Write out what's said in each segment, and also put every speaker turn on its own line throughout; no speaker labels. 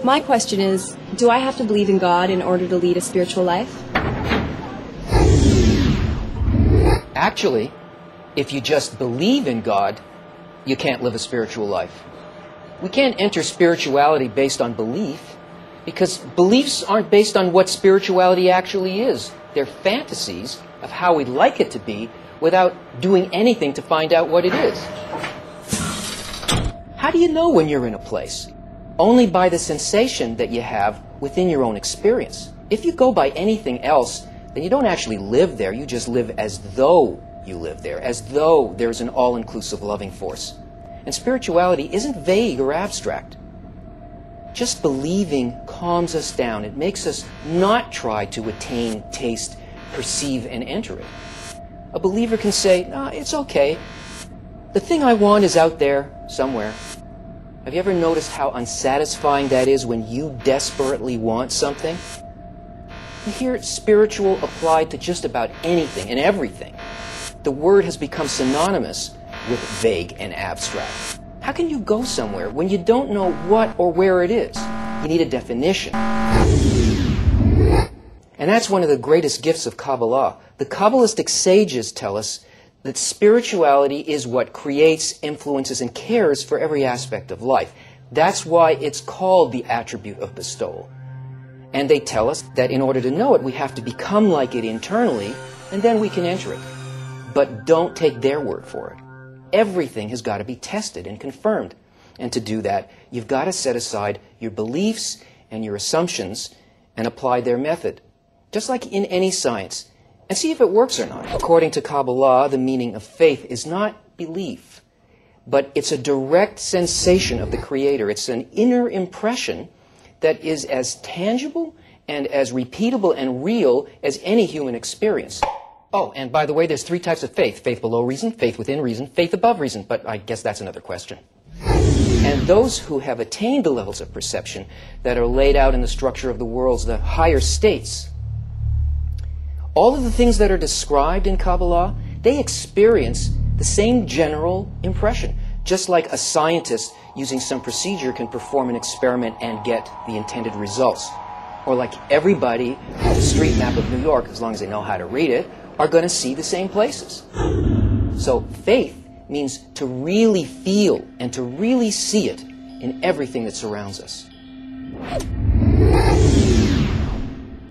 My question is, do I have to believe in God in order to lead a spiritual life?
Actually, if you just believe in God, you can't live a spiritual life. We can't enter spirituality based on belief, because beliefs aren't based on what spirituality actually is. They're fantasies of how we'd like it to be without doing anything to find out what it is. How do you know when you're in a place? Only by the sensation that you have within your own experience. If you go by anything else, then you don't actually live there. You just live as though you live there, as though there's an all-inclusive loving force. And spirituality isn't vague or abstract. Just believing calms us down. It makes us not try to attain, taste, perceive, and enter it. A believer can say, "No, it's okay. The thing I want is out there somewhere." Have you ever noticed how unsatisfying that is when you desperately want something? You hear spiritual applied to just about anything and everything. The word has become synonymous with vague and abstract. How can you go somewhere when you don't know what or where it is? You need a definition. And that's one of the greatest gifts of Kabbalah. The Kabbalistic sages tell us that spirituality is what creates, influences, and cares for every aspect of life. That's why it's called the attribute of bestowal. And they tell us that in order to know it, we have to become like it internally, and then we can enter it. But don't take their word for it. Everything has got to be tested and confirmed. And to do that, you've got to set aside your beliefs and your assumptions and apply their method, just like in any science, and see if it works or not. According to Kabbalah, the meaning of faith is not belief, but it's a direct sensation of the Creator. It's an inner impression that is as tangible and as repeatable and real as any human experience. Oh, and by the way, there's 3 types of faith. Faith below reason, faith within reason, faith above reason. But I guess that's another question. And those who have attained the levels of perception that are laid out in the structure of the worlds, the higher states, all of the things that are described in Kabbalah, they experience the same general impression. Just like a scientist using some procedure can perform an experiment and get the intended results. Or like everybody on the street map of New York, as long as they know how to read it, are going to see the same places. So faith means to really feel and to really see it in everything that surrounds us.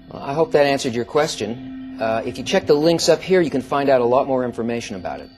Well, I hope that answered your question. If you check the links up here, you can find out a lot more information about it.